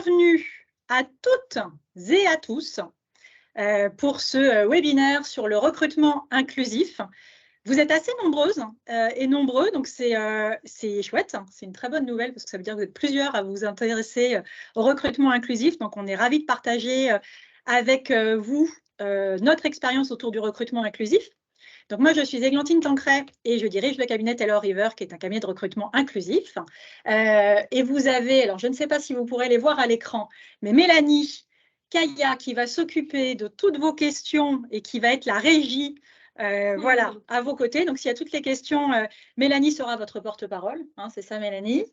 Bienvenue à toutes et à tous pour ce webinaire sur le recrutement inclusif. Vous êtes assez nombreuses et nombreux, donc c'est chouette, c'est une très bonne nouvelle parce que ça veut dire que vous êtes plusieurs à vous intéresser au recrutement inclusif. Donc on est ravis de partager avec vous notre expérience autour du recrutement inclusif. Donc moi, je suis Églantine Tancret et je dirige le cabinet Taylor River, qui est un cabinet de recrutement inclusif. Et vous avez, alors je ne sais pas si vous pourrez les voir à l'écran, mais Mélanie Kaya qui va s'occuper de toutes vos questions et qui va être la régie, voilà, à vos côtés. Donc s'il y a toutes les questions, Mélanie sera votre porte-parole, hein, c'est ça Mélanie.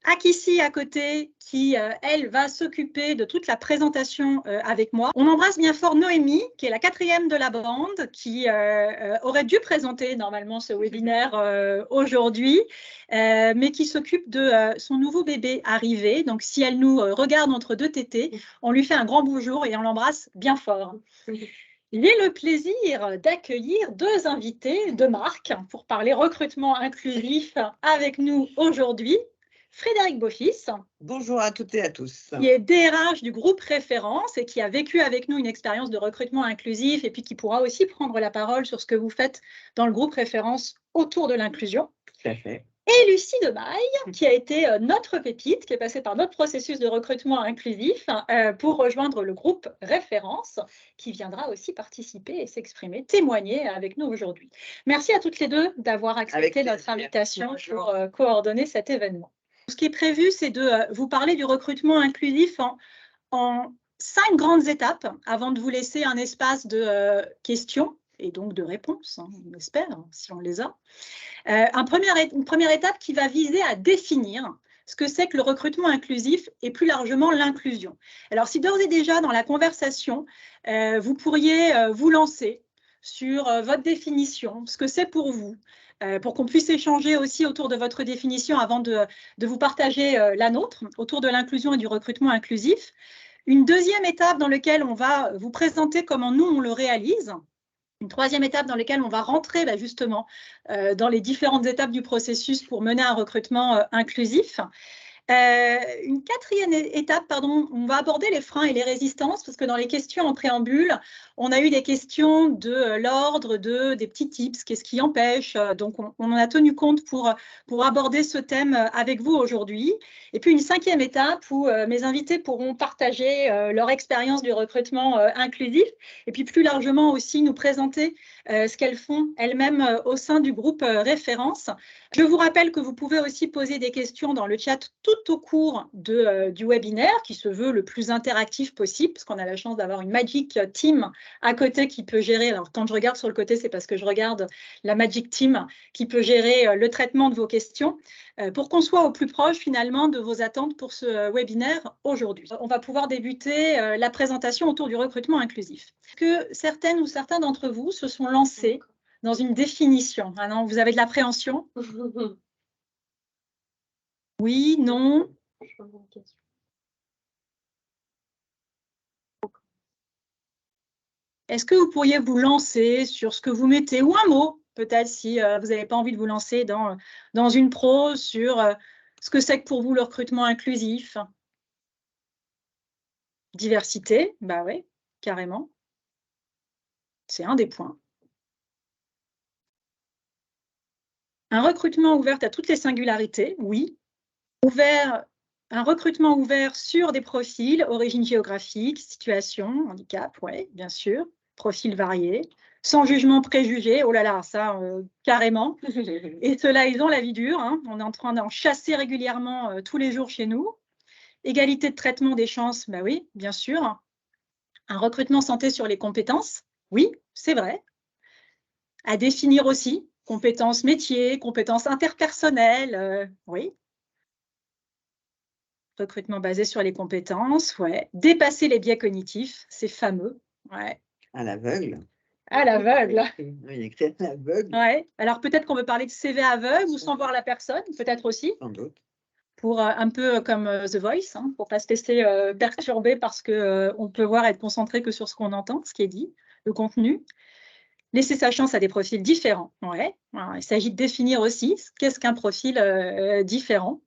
Akissi à côté qui, elle, va s'occuper de toute la présentation avec moi. On embrasse bien fort Noémie, qui est la 4e de la bande, qui aurait dû présenter normalement ce webinaire aujourd'hui, mais qui s'occupe de son nouveau bébé arrivé. Donc, si elle nous regarde entre deux tétés, on lui fait un grand bonjour et on l'embrasse bien fort. J'ai le plaisir d'accueillir deux invités de marque pour parler recrutement inclusif avec nous aujourd'hui. Frédéric Beaufils. Bonjour à toutes et à tous. Qui est DRH du groupe Référence et qui a vécu avec nous une expérience de recrutement inclusif et puis qui pourra aussi prendre la parole sur ce que vous faites dans le groupe Référence autour de l'inclusion. Tout à fait. Et Lucie Demaille, qui a été notre pépite, qui est passée par notre processus de recrutement inclusif pour rejoindre le groupe Référence, qui viendra aussi participer et s'exprimer, témoigner avec nous aujourd'hui. Merci à toutes les deux d'avoir accepté notre invitation pour coordonner cet événement. Ce qui est prévu, c'est de vous parler du recrutement inclusif en 5 grandes étapes avant de vous laisser un espace de questions et donc de réponses, hein, on espère, si on les a. Une première étape qui va viser à définir ce que c'est que le recrutement inclusif et plus largement l'inclusion. Alors, si d'ores et déjà dans la conversation, vous pourriez vous lancer sur votre définition, ce que c'est pour vous, pour qu'on puisse échanger aussi autour de votre définition avant de vous partager la nôtre, autour de l'inclusion et du recrutement inclusif. Une deuxième étape dans laquelle on va vous présenter comment nous, on le réalise. Une troisième étape dans laquelle on va rentrer justement dans les différentes étapes du processus pour mener un recrutement inclusif. Une quatrième étape, pardon, on va aborder les freins et les résistances parce que dans les questions en préambule, on a eu des questions de l'ordre des petits tips, qu'est-ce qui empêche. Donc, on en a tenu compte pour aborder ce thème avec vous aujourd'hui. Et puis, une cinquième étape où mes invités pourront partager leur expérience du recrutement inclusif et puis plus largement aussi nous présenter ce qu'elles font elles-mêmes au sein du groupe Référence. Je vous rappelle que vous pouvez aussi poser des questions dans le chat tout au cours du webinaire qui se veut le plus interactif possible parce qu'on a la chance d'avoir une Magic Team à côté qui peut gérer, alors quand je regarde sur le côté, c'est parce que je regarde la Magic Team qui peut gérer le traitement de vos questions pour qu'on soit au plus proche finalement de vos attentes pour ce webinaire aujourd'hui. On va pouvoir débuter la présentation autour du recrutement inclusif. Est-ce que certaines ou certains d'entre vous se sont lancés dans une définition? Ah non, vous avez de l'appréhension? Oui, non? Est-ce que vous pourriez vous lancer sur ce que vous mettez, ou un mot, peut-être si vous n'avez pas envie de vous lancer dans une prose sur ce que c'est que pour vous le recrutement inclusif? Diversité, bah oui, carrément. C'est un des points. Un recrutement ouvert à toutes les singularités, oui. Un recrutement ouvert sur des profils, origine géographique, situation, handicap, oui, bien sûr, profils variés, sans jugement préjugé, oh là là, ça, carrément. Et ceux-là, ils ont la vie dure, hein. On est en train d'en chasser régulièrement tous les jours chez nous. Égalité de traitement des chances, bah oui, bien sûr. Un recrutement centré sur les compétences, oui, c'est vrai. À définir aussi, compétences métiers, compétences interpersonnelles, oui. Recrutement basé sur les compétences, ouais. Dépasser les biais cognitifs, c'est fameux, ouais. À l'aveugle. À l'aveugle. Oui, il est écrit à l'aveugle. Ouais. Alors peut-être qu'on veut parler de CV aveugle ou sans voir la personne, peut-être aussi. Sans doute. Pour un peu comme The Voice, hein, pour ne pas se laisser perturber parce qu'on peut voir être concentré que sur ce qu'on entend, ce qui est dit, le contenu. Laisser sa chance à des profils différents. Ouais. Alors, il s'agit de définir aussi qu'est-ce qu'un profil différent.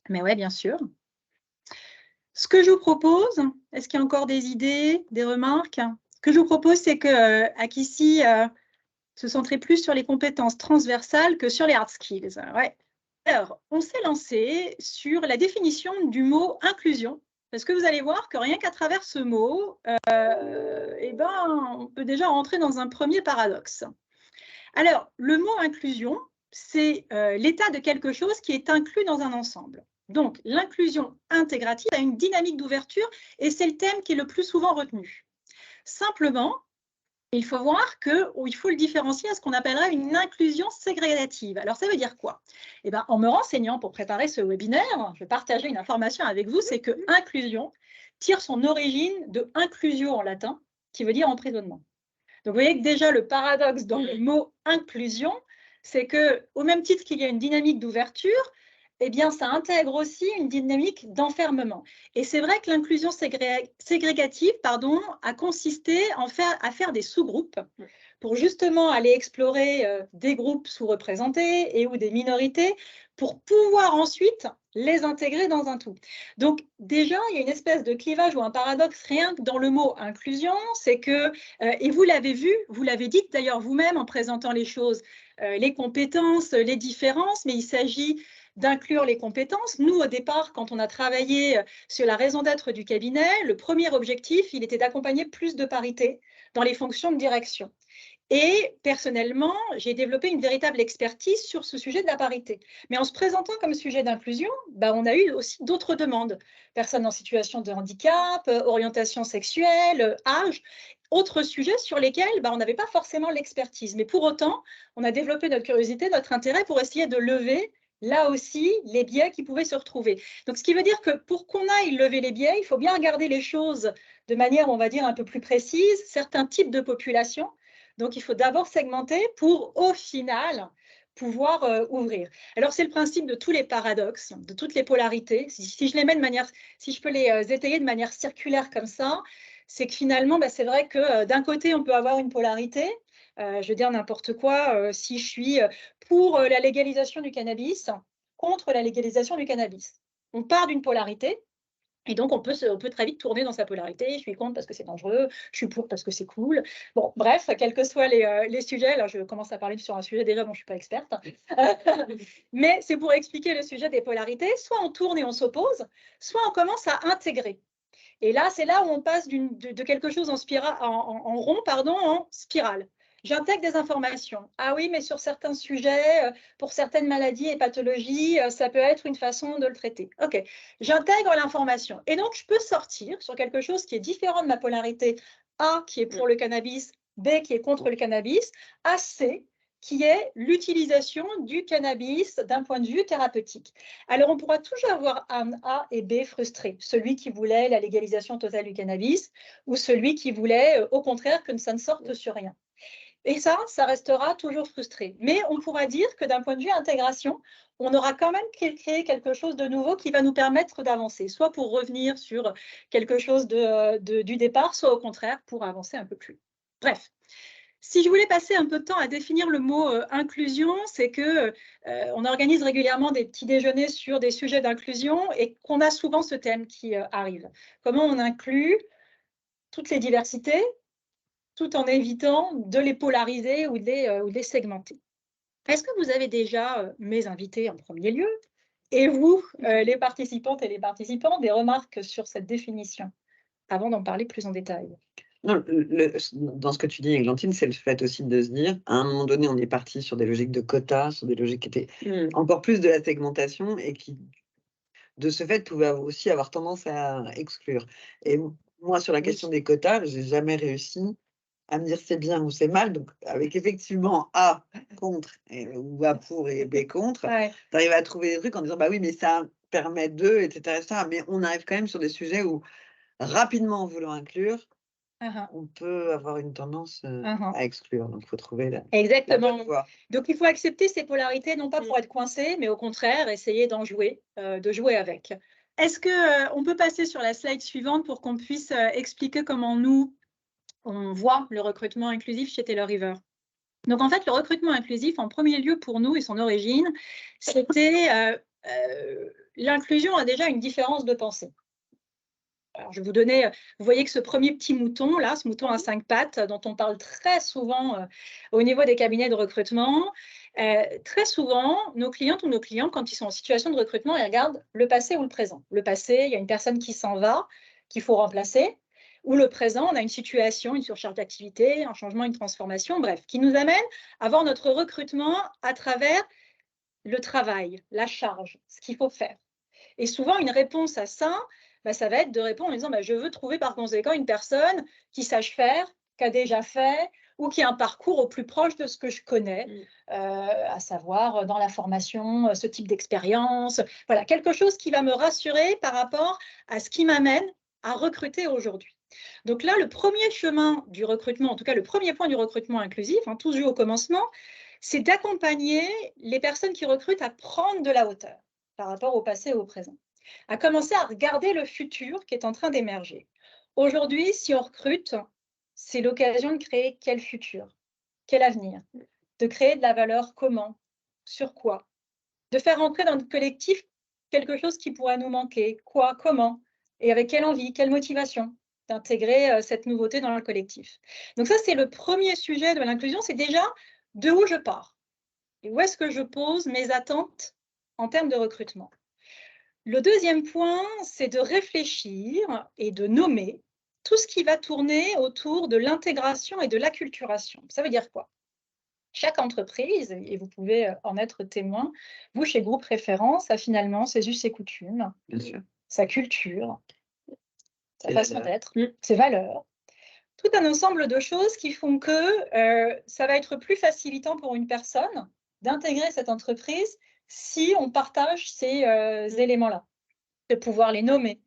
Mais ouais, bien sûr. Ce que je vous propose, est-ce qu'il y a encore des idées, des remarques? Ce que je vous propose, c'est qu'Akissi se centrer plus sur les compétences transversales que sur les hard skills. Ouais. Alors, on s'est lancé sur la définition du mot inclusion, parce que vous allez voir que rien qu'à travers ce mot, on peut déjà rentrer dans un premier paradoxe. Alors, le mot inclusion, c'est l'état de quelque chose qui est inclus dans un ensemble. Donc, l'inclusion intégrative a une dynamique d'ouverture et c'est le thème qui est le plus souvent retenu. Simplement, il faut voir qu'il faut le différencier à ce qu'on appellerait une inclusion ségrégative. Alors, ça veut dire quoi? Eh bien, en me renseignant pour préparer ce webinaire, je vais partager une information avec vous, c'est que inclusion tire son origine de inclusio en latin, qui veut dire emprisonnement. Donc, vous voyez que déjà, le paradoxe dans le mot inclusion, c'est qu'au même titre qu'il y a une dynamique d'ouverture, eh bien, ça intègre aussi une dynamique d'enfermement. Et c'est vrai que l'inclusion ségrégative a consisté à faire des sous-groupes pour justement aller explorer des groupes sous-représentés et ou des minorités pour pouvoir ensuite les intégrer dans un tout. Donc déjà, il y a une espèce de clivage ou un paradoxe rien que dans le mot inclusion, c'est que, et vous l'avez vu, vous l'avez dit d'ailleurs vous-même en présentant les choses, les compétences, les différences, mais il s'agit d'inclure les compétences. Nous, au départ, quand on a travaillé sur la raison d'être du cabinet, le premier objectif, il était d'accompagner plus de parité dans les fonctions de direction. Et personnellement, j'ai développé une véritable expertise sur ce sujet de la parité. Mais en se présentant comme sujet d'inclusion, on a eu aussi d'autres demandes. Personnes en situation de handicap, orientation sexuelle, âge, autres sujets sur lesquels on n'avait pas forcément l'expertise. Mais pour autant, on a développé notre curiosité, notre intérêt pour essayer de lever là aussi les biais qui pouvaient se retrouver. Donc, ce qui veut dire que pour qu'on aille lever les biais, il faut bien regarder les choses de manière, on va dire, un peu plus précise, certains types de populations. Donc, il faut d'abord segmenter pour, au final, pouvoir ouvrir. Alors, c'est le principe de tous les paradoxes, de toutes les polarités. Si je les mets de manière, si je peux les étayer de manière circulaire comme ça, c'est que finalement, c'est vrai que d'un côté, on peut avoir une polarité. Je veux dire n'importe quoi, si je suis pour la légalisation du cannabis, contre la légalisation du cannabis. On part d'une polarité. Et donc, on peut très vite tourner dans sa polarité. Je suis contre parce que c'est dangereux, je suis pour parce que c'est cool. Bon, bref, quels que soient les sujets, là, je commence à parler sur un sujet déjà dont je ne suis pas experte. Mais c'est pour expliquer le sujet des polarités. Soit on tourne et on s'oppose, soit on commence à intégrer. Et là, c'est là où on passe de quelque chose en rond, en spirale. J'intègre des informations. Ah oui, mais sur certains sujets, pour certaines maladies et pathologies, ça peut être une façon de le traiter. OK, j'intègre l'information. Et donc, je peux sortir sur quelque chose qui est différent de ma polarité A, qui est pour le cannabis, B, qui est contre le cannabis, à C, qui est l'utilisation du cannabis d'un point de vue thérapeutique. Alors, on pourra toujours avoir un A et B frustrés, celui qui voulait la légalisation totale du cannabis ou celui qui voulait, au contraire, que ça ne sorte sur rien. Et ça restera toujours frustré. Mais on pourra dire que d'un point de vue intégration, on aura quand même créé quelque chose de nouveau qui va nous permettre d'avancer, soit pour revenir sur quelque chose du départ, soit au contraire pour avancer un peu plus. Bref. Si je voulais passer un peu de temps à définir le mot inclusion, c'est que on organise régulièrement des petits déjeuners sur des sujets d'inclusion et qu'on a souvent ce thème qui arrive. Comment on inclut toutes les diversités tout en évitant de les polariser ou de les segmenter. Est-ce que vous avez déjà, mes invités en premier lieu, et vous, les participantes et les participants, des remarques sur cette définition, avant d'en parler plus en détail? Non, dans ce que tu dis, Églantine, c'est le fait aussi de se dire, à un moment donné, on est parti sur des logiques de quotas, sur des logiques qui étaient encore plus de la segmentation et qui, de ce fait, pouvaient aussi avoir tendance à exclure. Et moi, sur la question des quotas, j'ai jamais réussi à me dire c'est bien ou c'est mal. Donc, avec effectivement A contre ou A pour et B contre, tu arrives à trouver des trucs en disant bah oui, mais ça permet de, etc. Mais on arrive quand même sur des sujets où rapidement, en voulant inclure, on peut avoir une tendance à exclure. Donc, il faut trouver la bonne voie. Donc, il faut accepter ces polarités, non pas pour être coincé, mais au contraire, essayer d'en jouer, de jouer avec. Est-ce qu'on peut passer sur la slide suivante pour qu'on puisse expliquer comment nous, on voit le recrutement inclusif chez Taylor River? Donc, en fait, le recrutement inclusif, en premier lieu pour nous et son origine, c'était l'inclusion a déjà une différence de pensée. Alors, je vais vous donner, vous voyez que ce premier petit mouton, là, ce mouton à 5 pattes, dont on parle très souvent au niveau des cabinets de recrutement, très souvent, nos clientes ou nos clients, quand ils sont en situation de recrutement, ils regardent le passé ou le présent. Le passé, il y a une personne qui s'en va, qu'il faut remplacer, ou le présent, on a une situation, une surcharge d'activité, un changement, une transformation, bref, qui nous amène à voir notre recrutement à travers le travail, la charge, ce qu'il faut faire. Et souvent, une réponse à ça, ça va être de répondre en disant je veux trouver par conséquent une personne qui sache faire, qui a déjà fait ou qui a un parcours au plus proche de ce que je connais, à savoir dans la formation, ce type d'expérience. Voilà, quelque chose qui va me rassurer par rapport à ce qui m'amène à recruter aujourd'hui. Donc là, le premier chemin du recrutement, en tout cas le premier point du recrutement inclusif, tout vu au commencement, c'est d'accompagner les personnes qui recrutent à prendre de la hauteur par rapport au passé et au présent, à commencer à regarder le futur qui est en train d'émerger. Aujourd'hui, si on recrute, c'est l'occasion de créer quel futur, quel avenir, de créer de la valeur comment, sur quoi, de faire entrer dans notre collectif quelque chose qui pourrait nous manquer, quoi, comment, et avec quelle envie, quelle motivation d'intégrer cette nouveauté dans le collectif. Donc ça, c'est le premier sujet de l'inclusion, c'est déjà de où je pars et où est-ce que je pose mes attentes en termes de recrutement. Le deuxième point, c'est de réfléchir et de nommer tout ce qui va tourner autour de l'intégration et de l'acculturation. Ça veut dire quoi? Chaque entreprise, et vous pouvez en être témoin, vous, chez Groupe Référence, a finalement ses us et coutumes, sa culture, sa façon d'être, ses valeurs. Tout un ensemble de choses qui font que ça va être plus facilitant pour une personne d'intégrer cette entreprise si on partage ces éléments-là, de pouvoir les nommer,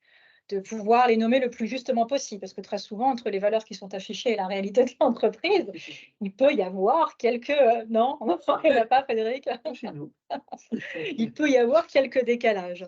le plus justement possible, parce que très souvent, entre les valeurs qui sont affichées et la réalité de l'entreprise, il peut y avoir quelques... non, il n'y a pas, Frédéric. Il peut y avoir quelques décalages.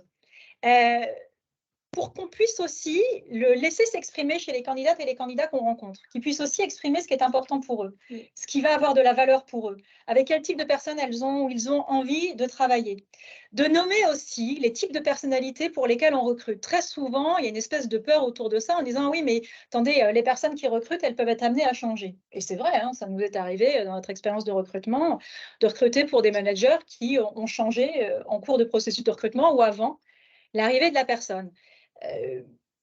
Pour qu'on puisse aussi le laisser s'exprimer chez les candidates et les candidats qu'on rencontre, qu'ils puissent aussi exprimer ce qui est important pour eux, ce qui va avoir de la valeur pour eux, avec quel type de personnes elles ont ou ils ont envie de travailler. De nommer aussi les types de personnalités pour lesquelles on recrute. Très souvent, il y a une espèce de peur autour de ça en disant oui, mais attendez, les personnes qui recrutent, elles peuvent être amenées à changer. Et c'est vrai, ça nous est arrivé dans notre expérience de recrutement, de recruter pour des managers qui ont changé en cours de processus de recrutement ou avant l'arrivée de la personne.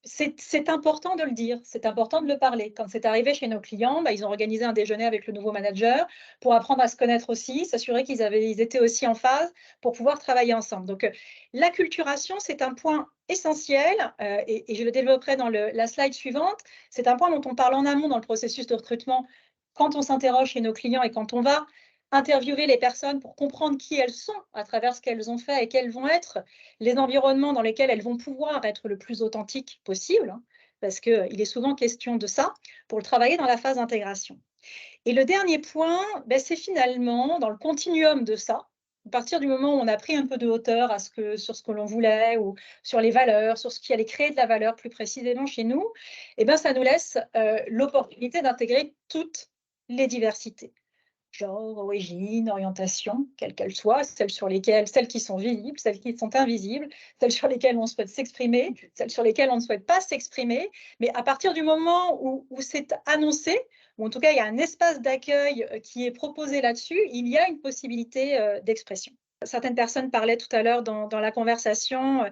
C'est important de le dire, c'est important de le parler. Quand c'est arrivé chez nos clients, ils ont organisé un déjeuner avec le nouveau manager pour apprendre à se connaître aussi, s'assurer qu'ils étaient aussi en phase pour pouvoir travailler ensemble. Donc, l'acculturation, c'est un point essentiel et je le développerai dans la slide suivante. C'est un point dont on parle en amont dans le processus de recrutement quand on s'interroge chez nos clients et quand on va interviewer les personnes pour comprendre qui elles sont à travers ce qu'elles ont fait et quels vont être les environnements dans lesquels elles vont pouvoir être le plus authentiques possible, parce qu'il est souvent question de ça, pour le travailler dans la phase d'intégration. Et le dernier point, c'est finalement dans le continuum de ça, à partir du moment où on a pris un peu de hauteur sur ce que l'on voulait ou sur les valeurs, sur ce qui allait créer de la valeur plus précisément chez nous, ça nous laisse l'opportunité d'intégrer toutes les diversités. Genre, origine, orientation, quelle qu'elle soit, celles qui sont visibles, celles qui sont invisibles, celles sur lesquelles on souhaite s'exprimer, celles sur lesquelles on ne souhaite pas s'exprimer. Mais à partir du moment où c'est annoncé, ou en tout cas il y a un espace d'accueil qui est proposé là-dessus, il y a une possibilité d'expression. Certaines personnes parlaient tout à l'heure dans la conversation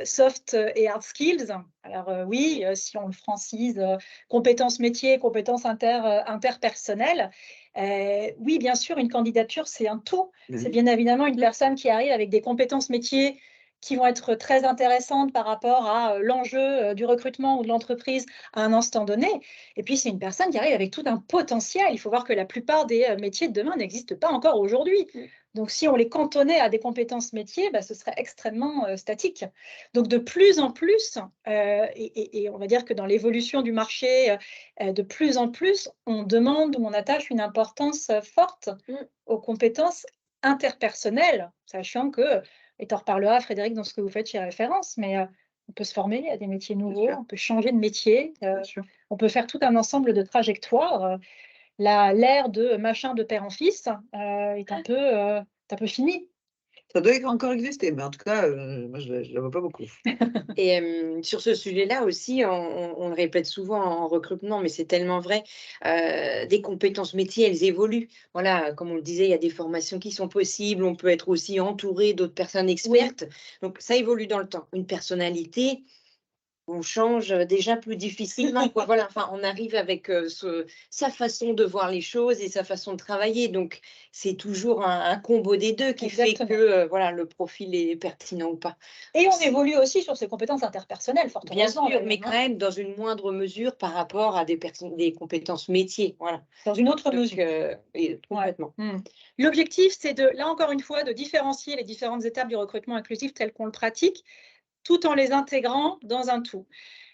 soft et hard skills. Alors oui, si on le francise, compétences métiers, compétences interpersonnelles, oui, bien sûr, une candidature, c'est un tout. C'est bien évidemment une personne qui arrive avec des compétences métiers qui vont être très intéressantes par rapport à l'enjeu du recrutement ou de l'entreprise à un instant donné. Et puis, c'est une personne qui arrive avec tout un potentiel. Il faut voir que la plupart des métiers de demain n'existent pas encore aujourd'hui. Donc, si on les cantonnait à des compétences métiers, ce serait extrêmement statique. Donc, de plus en plus, et on va dire que dans l'évolution du marché, de plus en plus, on demande ou on attache une importance forte aux compétences interpersonnelles, sachant que, et tu en reparleras, Frédéric, dans ce que vous faites chez Référence, mais on peut se former à des métiers nouveaux, on peut changer de métier, on peut faire tout un ensemble de trajectoires. L'ère de machin de père en fils est un peu fini. Ça doit encore exister, mais en tout cas, moi, je ne la vois pas beaucoup. Et sur ce sujet-là aussi, on le répète souvent en recrutement, mais c'est tellement vrai, des compétences métiers, elles évoluent. Voilà, comme on le disait, il y a des formations qui sont possibles, on peut être aussi entouré d'autres personnes expertes. Donc ça évolue dans le temps. Une personnalité, on change déjà plus difficilement, quoi. Voilà, enfin, on arrive avec sa façon de voir les choses et sa façon de travailler. Donc, c'est toujours un combo des deux qui fait Exactement. que voilà, le profil est pertinent ou pas. Et on évolue aussi sur ses compétences interpersonnelles, fort Bien heureusement. sûr, mais d'ailleurs, quand même dans une moindre mesure par rapport à des compétences métiers. Voilà. dans une autre Donc, mesure. et complètement. L'objectif, c'est là encore une fois, de différencier les différentes étapes du recrutement inclusif telles qu'on le pratique, tout en les intégrant dans un tout.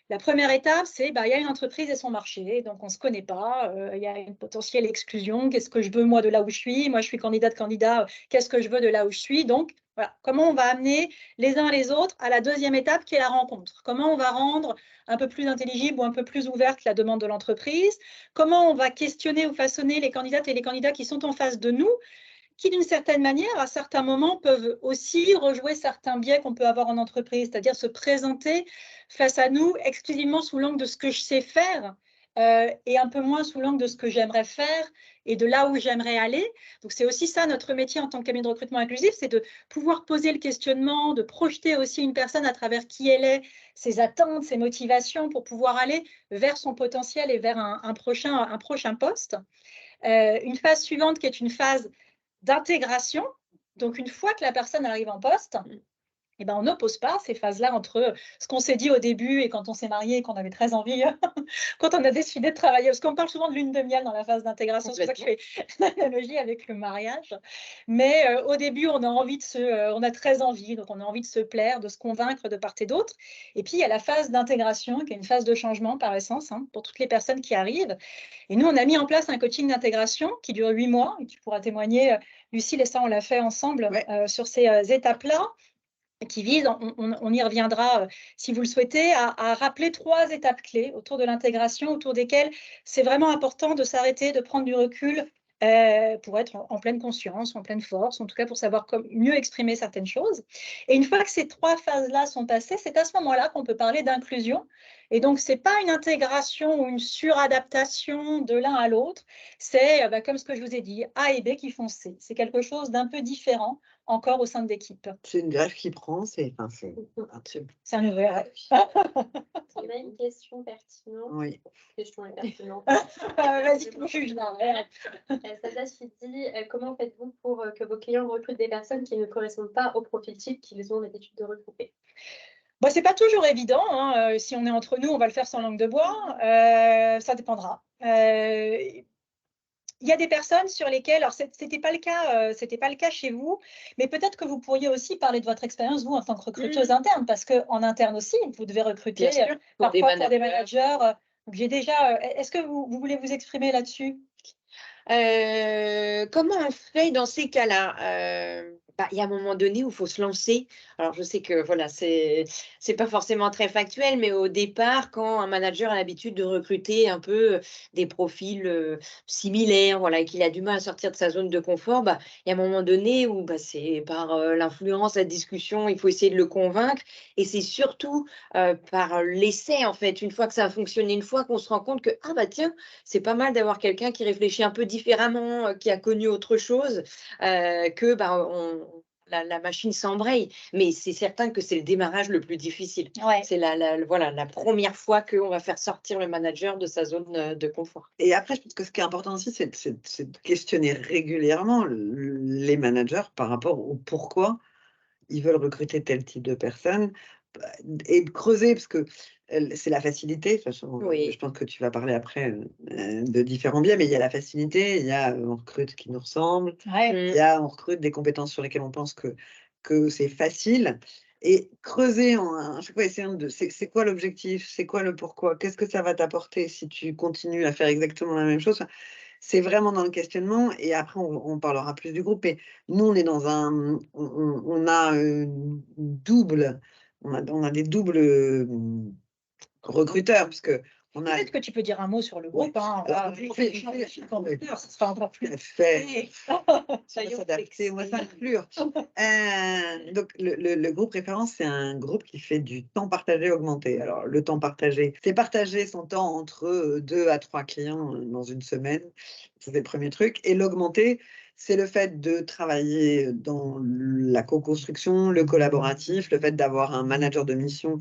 La première étape, c'est il y a une entreprise et son marché, donc on ne se connaît pas, il y a une potentielle exclusion. Qu'est-ce que je veux moi de là où je suis? Moi, je suis candidat, qu'est-ce que je veux de là où je suis? Donc, voilà, comment on va amener les uns les autres à la deuxième étape qui est la rencontre? Comment on va rendre un peu plus intelligible ou un peu plus ouverte la demande de l'entreprise? Comment on va questionner ou façonner les candidates et les candidats qui sont en face de nous, qui d'une certaine manière, à certains moments, peuvent aussi rejouer certains biais qu'on peut avoir en entreprise, c'est-à-dire se présenter face à nous exclusivement sous l'angle de ce que je sais faire et un peu moins sous l'angle de ce que j'aimerais faire et de là où j'aimerais aller. Donc c'est aussi ça notre métier en tant que cabinet de recrutement inclusif, c'est de pouvoir poser le questionnement, de projeter aussi une personne à travers qui elle est, ses attentes, ses motivations pour pouvoir aller vers son potentiel et vers un prochain poste. Une phase suivante qui est une phase d'intégration. Donc, une fois que la personne arrive en poste, on n'oppose pas ces phases-là entre ce qu'on s'est dit au début et quand on s'est marié et qu'on avait très envie, quand on a décidé de travailler. Parce qu'on parle souvent de lune de miel dans la phase d'intégration, c'est pour ça que je fais l'analogie avec le mariage. Mais au début, on a très envie, donc on a envie de se plaire, de se convaincre de part et d'autre. Et puis, il y a la phase d'intégration, qui est une phase de changement par essence, pour toutes les personnes qui arrivent. Et nous, on a mis en place un coaching d'intégration qui dure 8 mois, et tu pourras témoigner, Lucille, et ça, on l'a fait ensemble sur ces étapes-là, qui vise, on y reviendra si vous le souhaitez, à rappeler 3 étapes clés autour de l'intégration, autour desquelles c'est vraiment important de s'arrêter, de prendre du recul pour être en pleine conscience, en pleine force, en tout cas pour savoir mieux exprimer certaines choses. Et une fois que ces 3 phases-là sont passées, c'est à ce moment-là qu'on peut parler d'inclusion. Et donc, ce n'est pas une intégration ou une suradaptation de l'un à l'autre, c'est comme ce que je vous ai dit, A et B qui font C. C'est quelque chose d'un peu différent encore au sein de l'équipe. C'est une greffe qui prend, c'est C'est un ouvert. On a une question pertinente. Oui. Question pertinente. Vas-y, juge là. Sadas qui dit comment faites-vous pour que vos clients recrutent des personnes qui ne correspondent pas au profil type qu'ils ont l'habitude de recruter? Ce n'est pas toujours évident. Si on est entre nous, on va le faire sans langue de bois. Ça dépendra. Il y a des personnes sur lesquelles, alors ce n'était pas le cas chez vous, mais peut-être que vous pourriez aussi parler de votre expérience, vous, en tant que recruteuse interne, parce qu'en interne aussi, vous devez recruter parfois pour des managers. Est-ce que vous voulez vous exprimer là-dessus? Comment on fait dans ces cas-là? Il y a un moment donné où il faut se lancer. Alors, je sais que voilà, c'est pas forcément très factuel, mais au départ, quand un manager a l'habitude de recruter un peu des profils similaires, voilà, et qu'il a du mal à sortir de sa zone de confort, il y a un moment donné où c'est par l'influence, la discussion, il faut essayer de le convaincre. Et c'est surtout par l'essai, en fait, une fois que ça a fonctionné, une fois qu'on se rend compte que, tiens, c'est pas mal d'avoir quelqu'un qui réfléchit un peu différemment, qui a connu autre chose, que la machine s'embraye. Mais c'est certain que c'est le démarrage le plus difficile. Ouais. C'est la première fois qu'on va faire sortir le manager de sa zone de confort. Et après, je pense que ce qui est important aussi, c'est de questionner régulièrement les managers par rapport au pourquoi ils veulent recruter tel type de personnes et de creuser, parce que c'est la facilité. De toute façon, je pense que tu vas parler après de différents biais, mais il y a la facilité, il y a on recrute qui nous ressemble, il y a on recrute des compétences sur lesquelles on pense que c'est facile. Et creuser à chaque fois, essayant c'est quoi l'objectif, c'est quoi le pourquoi, qu'est-ce que ça va t'apporter si tu continues à faire exactement la même chose. C'est vraiment dans le questionnement, et après on parlera plus du groupe. Mais nous, on est dans on a on a des doubles recruteurs, parce que Peut-être que tu peux dire un mot sur le groupe. Hein, ce sera encore plus fait. S'adapter, on va s'inclure. Donc, le groupe référence, c'est un groupe qui fait du temps partagé augmenté. Alors, le temps partagé, c'est partager son temps entre 2 à 3 clients dans une semaine. C'est le premier truc. Et l'augmenté, c'est le fait de travailler dans la co-construction, le collaboratif, le fait d'avoir un manager de mission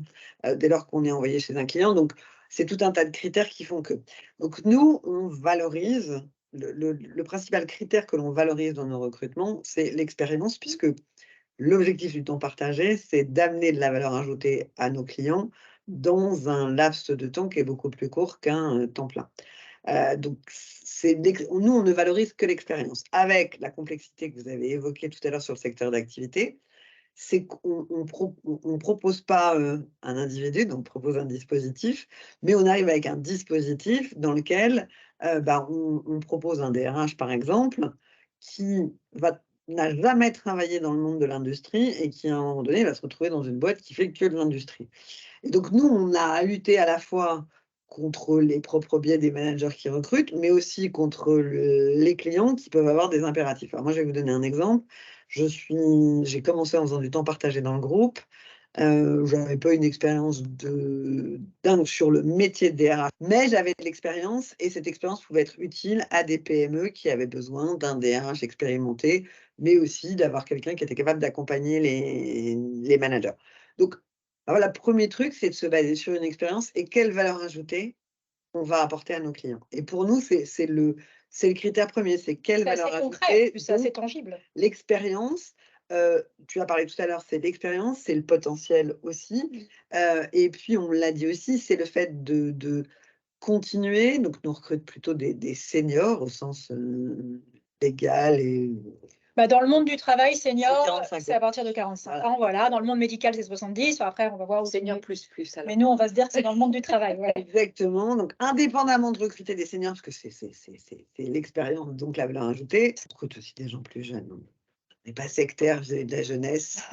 dès lors qu'on est envoyé chez un client. Donc, c'est tout un tas de critères qui font que. Donc, nous, on valorise, le principal critère que l'on valorise dans nos recrutements, c'est l'expérience, puisque l'objectif du temps partagé, c'est d'amener de la valeur ajoutée à nos clients dans un laps de temps qui est beaucoup plus court qu'un temps plein. Donc, nous, on ne valorise que l'expérience. Avec la complexité que vous avez évoquée tout à l'heure sur le secteur d'activité, c'est qu'on ne propose pas un individu, donc on propose un dispositif, mais on arrive avec un dispositif dans lequel on propose un DRH, par exemple, qui n'a jamais travaillé dans le monde de l'industrie et qui, à un moment donné, va se retrouver dans une boîte qui fait que de l'industrie. Et donc, nous, on a lutté à la fois contre les propres biais des managers qui recrutent, mais aussi contre les clients qui peuvent avoir des impératifs. Alors moi, je vais vous donner un exemple. J'ai commencé en faisant du temps partagé dans le groupe. Je n'avais pas une expérience dingue sur le métier de DRH, mais j'avais de l'expérience et cette expérience pouvait être utile à des PME qui avaient besoin d'un DRH expérimenté, mais aussi d'avoir quelqu'un qui était capable d'accompagner les managers. Donc, voilà, le premier truc, c'est de se baser sur une expérience et quelle valeur ajoutée on va apporter à nos clients. Et pour nous, c'est le critère premier, c'est quelle valeur ajoutée. C'est assez tangible. L'expérience, tu as parlé tout à l'heure, c'est l'expérience, c'est le potentiel aussi. Et puis, on l'a dit aussi, c'est le fait de continuer. Donc, nous recrute plutôt des seniors au sens légal et dans le monde du travail, senior, 45 c'est à partir de 45 ans. Voilà. Dans le monde médical, c'est 70. Après, on va voir où senior plus. Alors. Mais nous, on va se dire que c'est dans le monde du travail. Ouais. Exactement. Donc, indépendamment de recruter des seniors, parce que c'est l'expérience, donc la valeur ajoutée, on recrute aussi des gens plus jeunes. On n'est pas sectaire, vous avez de la jeunesse.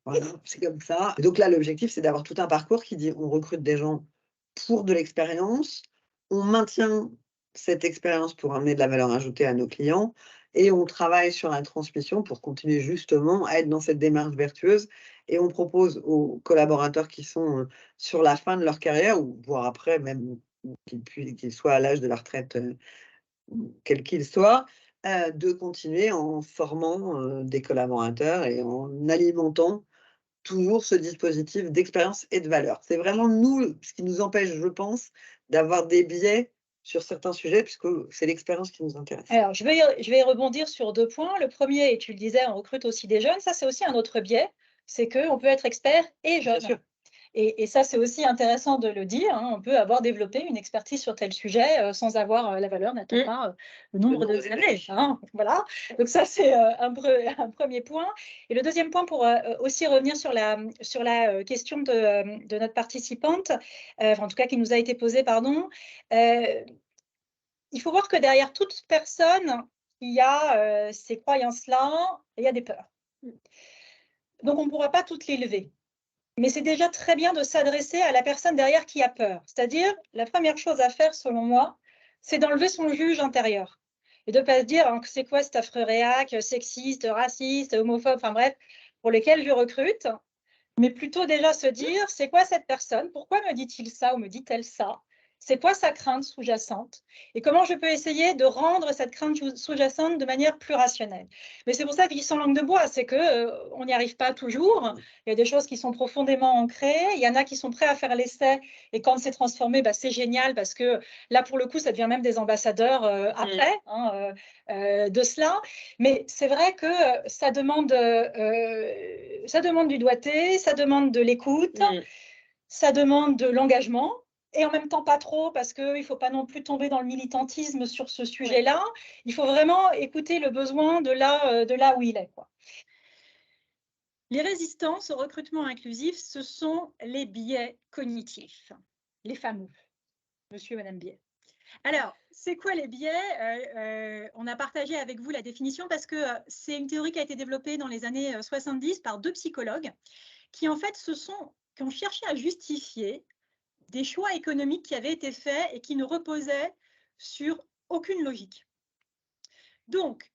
Voilà, c'est comme ça. Et donc là, l'objectif, c'est d'avoir tout un parcours qui dit on recrute des gens pour de l'expérience, on maintient cette expérience pour amener de la valeur ajoutée à nos clients et on travaille sur la transmission pour continuer justement à être dans cette démarche vertueuse et on propose aux collaborateurs qui sont sur la fin de leur carrière ou voire après même qu'ils soient à l'âge de la retraite quel qu'il soit, de continuer en formant des collaborateurs et en alimentant toujours ce dispositif d'expérience et de valeur. C'est vraiment nous, ce qui nous empêche, je pense, d'avoir des biais sur certains sujets, puisque c'est l'expérience qui nous intéresse. Alors, je vais rebondir sur 2 points. Le premier, et tu le disais, on recrute aussi des jeunes. Ça, c'est aussi un autre biais, c'est qu'on peut être expert et jeune. Bien sûr. Et ça, c'est aussi intéressant de le dire. Hein. On peut avoir développé une expertise sur tel sujet sans avoir la valeur, n'attend pas le nombre d'années. Hein. Voilà. Donc ça, c'est un premier point. Et le deuxième point, pour aussi revenir sur la question de notre participante, en tout cas qui nous a été posée, pardon. Il faut voir que derrière toute personne, il y a ces croyances-là, il y a des peurs. Donc, on ne pourra pas toutes les lever. Mais c'est déjà très bien de s'adresser à la personne derrière qui a peur. C'est-à-dire, la première chose à faire, selon moi, c'est d'enlever son juge intérieur. Et de ne pas se dire que c'est quoi cet affreux réac, sexiste, raciste, homophobe, enfin bref, pour lesquels je recrute. Mais plutôt déjà se dire, c'est quoi cette personne? Pourquoi me dit-il ça ou me dit-elle ça? C'est quoi sa crainte sous-jacente? Et comment je peux essayer de rendre cette crainte sous-jacente de manière plus rationnelle? Mais c'est pour ça que je dis sans langue de bois, c'est qu'on n'y arrive pas toujours. Il y a des choses qui sont profondément ancrées. Il y en a qui sont prêts à faire l'essai. Et quand c'est transformé, c'est génial parce que là, pour le coup, ça devient même des ambassadeurs après de cela. Mais c'est vrai que ça demande du doigté, ça demande de l'écoute, ça demande de l'engagement. Et en même temps, pas trop, parce qu'il ne faut pas non plus tomber dans le militantisme sur ce sujet-là. Il faut vraiment écouter le besoin de là où il est, quoi. Les résistances au recrutement inclusif, ce sont les biais cognitifs, les fameux. Monsieur et Madame Biais. Alors, c'est quoi les biais? On a partagé avec vous la définition parce que c'est une théorie qui a été développée dans les années 70 par 2 psychologues qui, en fait, qui ont cherché à justifier des choix économiques qui avaient été faits et qui ne reposaient sur aucune logique. Donc,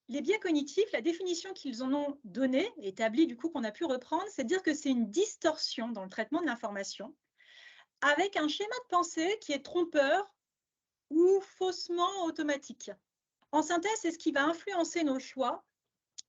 les biais cognitifs, la définition qu'ils en ont donnée, établie du coup qu'on a pu reprendre, c'est de dire que c'est une distorsion dans le traitement de l'information avec un schéma de pensée qui est trompeur ou faussement automatique. En synthèse, c'est ce qui va influencer nos choix,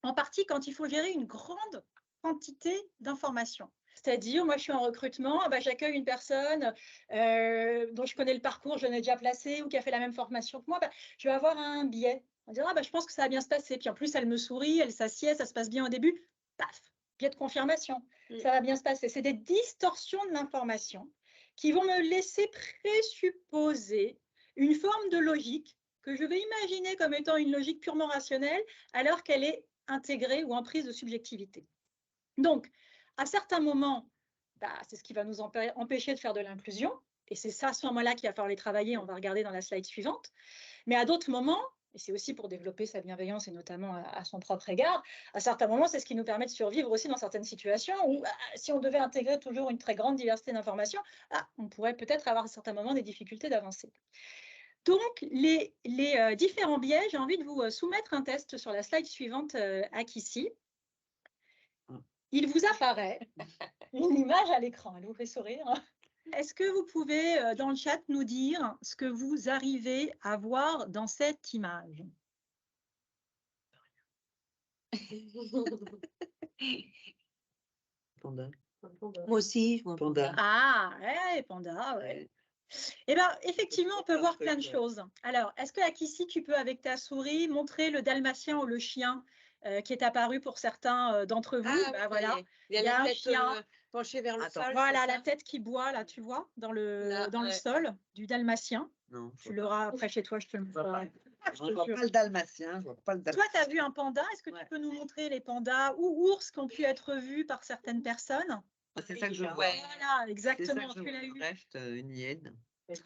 en partie quand il faut gérer une grande quantité d'informations. C'est-à-dire, moi, je suis en recrutement, j'accueille une personne dont je connais le parcours, je l'ai déjà placé ou qui a fait la même formation que moi, je vais avoir un biais. On va dire, je pense que ça va bien se passer. Puis en plus, elle me sourit, elle s'assied, ça se passe bien au début. Paf, biais de confirmation. Ça va bien se passer. C'est des distorsions de l'information qui vont me laisser présupposer une forme de logique que je vais imaginer comme étant une logique purement rationnelle alors qu'elle est intégrée ou en prise de subjectivité. Donc, à certains moments, c'est ce qui va nous empêcher de faire de l'inclusion. Et c'est ça, à ce moment-là, qu'il va falloir les travailler. On va regarder dans la slide suivante. Mais à d'autres moments, et c'est aussi pour développer sa bienveillance et notamment à son propre égard, à certains moments, c'est ce qui nous permet de survivre aussi dans certaines situations où si on devait intégrer toujours une très grande diversité d'informations, on pourrait peut-être avoir à certains moments des difficultés d'avancer. Donc, les différents biais, j'ai envie de vous soumettre un test sur la slide suivante ici. Il vous apparaît une image à l'écran, elle vous fait sourire. Est-ce que vous pouvez, dans le chat, nous dire ce que vous arrivez à voir dans cette image? Panda. Moi aussi, je vois Panda. Ah, ouais, panda, ouais. Eh bien, effectivement, on peut voir plein de choses. Alors, est-ce que ici, tu peux, avec ta souris, montrer le dalmatien ou le chien qui est apparu pour certains d'entre vous? Voilà. Il y a la tête penchée vers le sol. Voilà, la tête qui boit, là, tu vois, dans le sol du dalmatien. Non, tu l'auras après chez toi, je te le montrerai. Je ne vois pas le dalmatien. Toi, tu as vu un panda. Est-ce que tu peux nous montrer les pandas ou ours qui ont pu être vus par certaines personnes? C'est ça que je vois. Voilà, exactement. Tu l'as eu. Une hyène.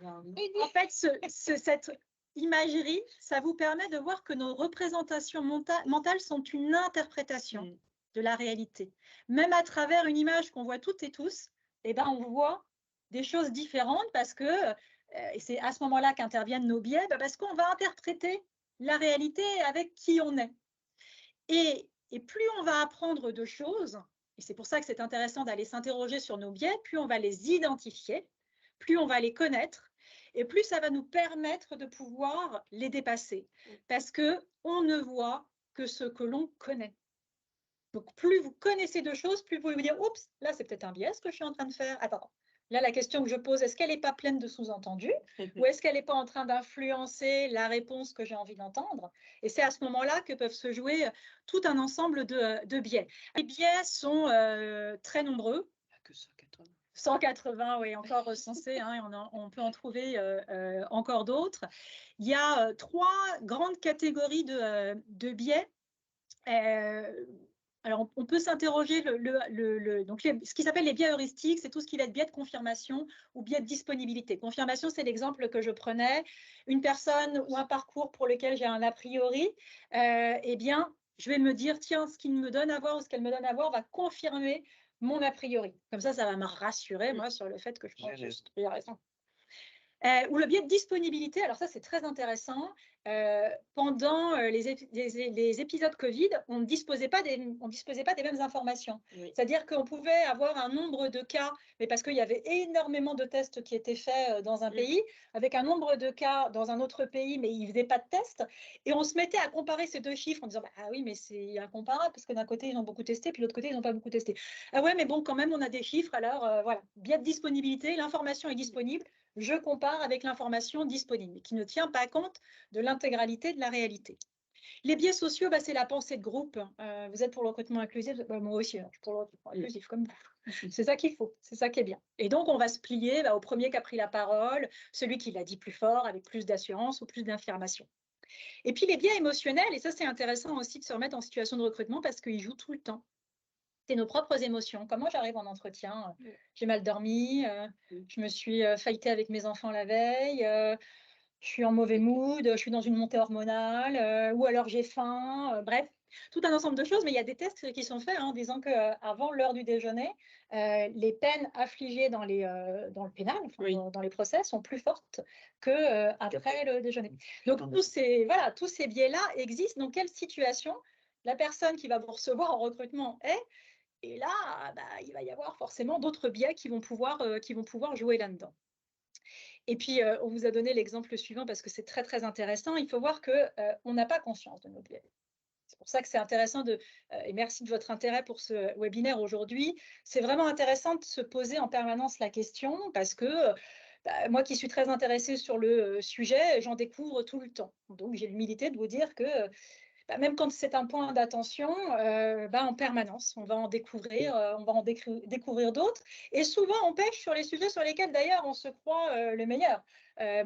En fait, cette imagerie, ça vous permet de voir que nos représentations mentales sont une interprétation de la réalité. Même à travers une image qu'on voit toutes et tous, on voit des choses différentes parce que, et c'est à ce moment-là qu'interviennent nos biais, parce qu'on va interpréter la réalité avec qui on est. Et plus on va apprendre de choses, et c'est pour ça que c'est intéressant d'aller s'interroger sur nos biais, plus on va les identifier, plus on va les connaître, et plus ça va nous permettre de pouvoir les dépasser. Parce qu'on ne voit que ce que l'on connaît. Donc, plus vous connaissez de choses, plus vous pouvez vous dire « Oups, là, c'est peut-être un biais ce que je suis en train de faire. Attends, là, la question que je pose, est-ce qu'elle n'est pas pleine de sous-entendus ou est-ce qu'elle n'est pas en train d'influencer la réponse que j'ai envie d'entendre ?» Et c'est à ce moment-là que peuvent se jouer tout un ensemble de biais. Les biais sont très nombreux. Il n'y a que 180. 180, oui, encore recensés, on peut en trouver encore d'autres. Il y a 3 grandes catégories de biais. Alors, on peut s'interroger, donc ce qui s'appelle les biais heuristiques, c'est tout ce qui va être biais de confirmation ou biais de disponibilité. Confirmation, c'est l'exemple que je prenais. Une personne ou un parcours pour lequel j'ai un a priori, je vais me dire, tiens, ce qu'il me donne à voir ou ce qu'elle me donne à voir va confirmer mon a priori. Comme ça va me rassurer, moi, sur le fait que je pense que j'ai raison. Ou le biais de disponibilité, alors ça, c'est très intéressant. Pendant les épisodes Covid, on ne disposait pas des mêmes informations. Oui. C'est-à-dire qu'on pouvait avoir un nombre de cas, mais parce qu'il y avait énormément de tests qui étaient faits dans un pays, avec un nombre de cas dans un autre pays, mais ils ne faisaient pas de tests. Et on se mettait à comparer ces deux chiffres en disant « Ah oui, mais c'est incomparable, parce que d'un côté, ils ont beaucoup testé, puis de l'autre côté, ils n'ont pas beaucoup testé. Ah ouais, mais bon, quand même, on a des chiffres. Alors, voilà, biais de disponibilité, l'information est disponible. Je compare avec l'information disponible, qui ne tient pas compte de l'intégralité de la réalité. Les biais sociaux, c'est la pensée de groupe. Vous êtes pour le recrutement inclusif, moi aussi, je suis pour le recrutement inclusif comme vous. C'est ça qu'il faut, c'est ça qui est bien. Et donc, on va se plier au premier qui a pris la parole, celui qui l'a dit plus fort, avec plus d'assurance ou plus d'affirmation. Et puis, les biais émotionnels, et ça, c'est intéressant aussi de se remettre en situation de recrutement parce qu'ils jouent tout le temps. C'est nos propres émotions. Comment j'arrive en entretien? J'ai mal dormi, je me suis fightée avec mes enfants la veille, je suis en mauvais mood, je suis dans une montée hormonale, ou alors j'ai faim, bref, tout un ensemble de choses, mais il y a des tests qui sont faits en disant qu'avant l'heure du déjeuner, les peines affligées dans le pénal, dans les procès, sont plus fortes qu'après le déjeuner. Donc, tous ces biais-là existent. Dans quelle situation la personne qui va vous recevoir en recrutement est? Et là, il va y avoir forcément d'autres biais qui vont pouvoir jouer là-dedans. Et puis, on vous a donné l'exemple suivant parce que c'est très, très intéressant. Il faut voir qu'on n'a pas conscience de nos biais. C'est pour ça que c'est intéressant et merci de votre intérêt pour ce webinaire aujourd'hui. C'est vraiment intéressant de se poser en permanence la question parce que moi qui suis très intéressée sur le sujet, j'en découvre tout le temps. Donc, j'ai l'humilité de vous dire que même quand c'est un point d'attention, en permanence, on va en découvrir, découvrir d'autres. Et souvent, on pêche sur les sujets sur lesquels, d'ailleurs, on se croit le meilleur.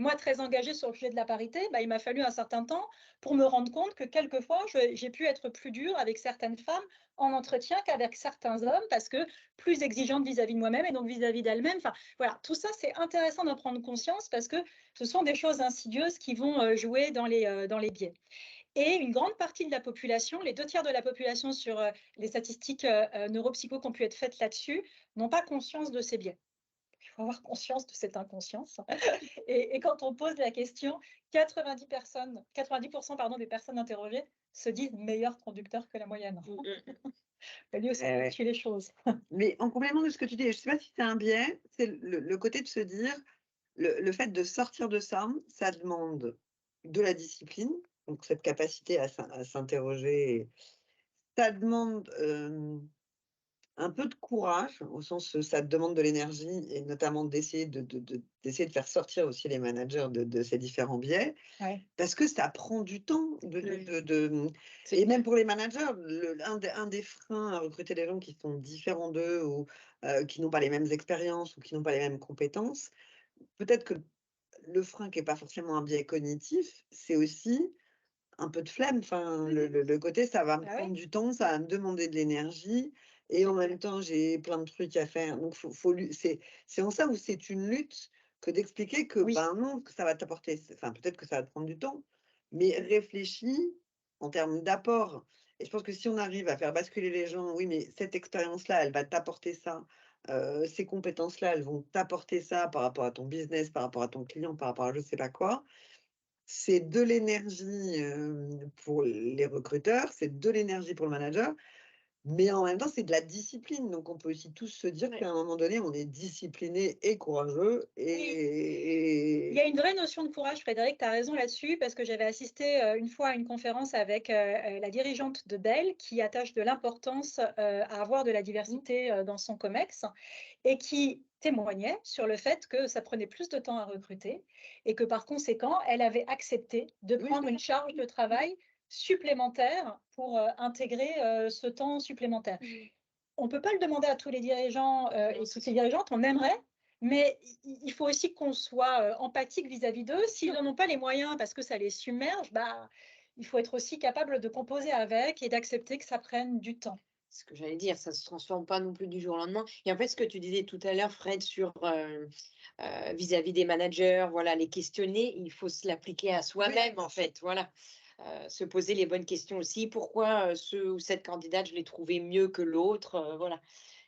Moi, très engagée sur le sujet de la parité, il m'a fallu un certain temps pour me rendre compte que quelquefois, j'ai pu être plus dure avec certaines femmes en entretien qu'avec certains hommes, parce que plus exigeante vis-à-vis de moi-même et donc vis-à-vis d'elle-même. Enfin, voilà, tout ça, c'est intéressant d'en prendre conscience parce que ce sont des choses insidieuses qui vont jouer dans les biais. Et une grande partie de la population, les 2/3 de la population sur les statistiques neuropsycho qui ont pu être faites là-dessus, n'ont pas conscience de ces biais. Il faut avoir conscience de cette inconscience. Et quand on pose la question, 90% des personnes interrogées se disent meilleurs conducteurs que la moyenne. Il faut aussi situer les choses. Mais en complément de ce que tu dis, je ne sais pas si c'est un biais, c'est le côté de se dire, le fait de sortir de ça, ça demande de la discipline, donc cette capacité à s'interroger, ça demande un peu de courage, au sens où ça te demande de l'énergie, et notamment d'essayer de faire sortir aussi les managers de ces différents biais, parce que ça prend du temps. Et même pour les managers, un des freins à recruter des gens qui sont différents d'eux, ou qui n'ont pas les mêmes expériences, ou qui n'ont pas les mêmes compétences, peut-être que le frein qui n'est pas forcément un biais cognitif, c'est aussi un peu de flemme. Enfin, le côté, ça va me prendre du temps, ça va me demander de l'énergie, et en même temps, j'ai plein de trucs à faire. Donc, c'est en ça où c'est une lutte que d'expliquer que, non, que ça va t'apporter, enfin, peut-être que ça va te prendre du temps, mais réfléchis en termes d'apport. Et je pense que si on arrive à faire basculer les gens, oui, mais cette expérience-là, elle va t'apporter ça. Ces compétences-là, elles vont t'apporter ça par rapport à ton business, par rapport à ton client, par rapport à je ne sais pas quoi. C'est de l'énergie pour les recruteurs, c'est de l'énergie pour le manager, mais en même temps, c'est de la discipline. Donc, on peut aussi tous se dire qu'à un moment donné, on est discipliné et courageux. Il y a une vraie notion de courage, Frédéric, tu as raison là-dessus, parce que j'avais assisté une fois à une conférence avec la dirigeante de Bell qui attache de l'importance à avoir de la diversité dans son COMEX et qui témoignait sur le fait que ça prenait plus de temps à recruter et que par conséquent, elle avait accepté de prendre une charge de travail supplémentaire pour intégrer ce temps supplémentaire. On ne peut pas le demander à tous les dirigeants et toutes les dirigeantes, on aimerait, mais il faut aussi qu'on soit empathique vis-à-vis d'eux. S'ils n'en ont pas les moyens parce que ça les submerge, il faut être aussi capable de composer avec et d'accepter que ça prenne du temps. Ce que j'allais dire, ça ne se transforme pas non plus du jour au lendemain. Et en fait, ce que tu disais tout à l'heure, Fred, sur vis-à-vis des managers, voilà, les questionner, il faut se l'appliquer à soi-même, en fait, voilà. Se poser les bonnes questions aussi. Pourquoi ce ou cette candidate, je l'ai trouvée mieux que l'autre, voilà.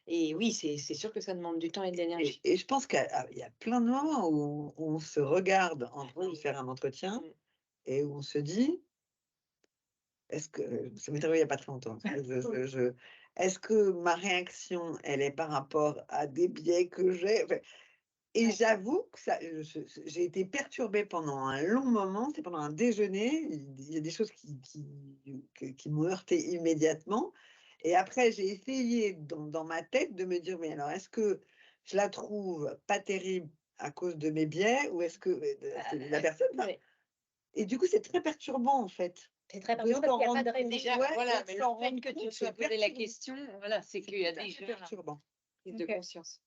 Et oui, c'est sûr que ça demande du temps et de l'énergie. Et je pense qu'il y a plein de moments où on se regarde en train de faire un entretien et où on se dit, est-ce que, ça m'est arrivé il n'y a pas très longtemps, est-ce que ma réaction, elle est par rapport à des biais que j'ai? Et j'avoue que j'ai été perturbée pendant un long moment, c'est pendant un déjeuner, il y a des choses qui m'ont heurté immédiatement. Et après, j'ai essayé dans ma tête de me dire, mais alors, est-ce que je la trouve pas terrible à cause de mes biais ou est-ce que c'est la personne Et du coup, c'est très perturbant, en fait. C'est très perturbant parce qu'il n'y a pas de raison. Déjà, voilà, mais le fait que tu te sois posé la question, voilà, c'est qu'il y a déjà perturbant. Prise de conscience.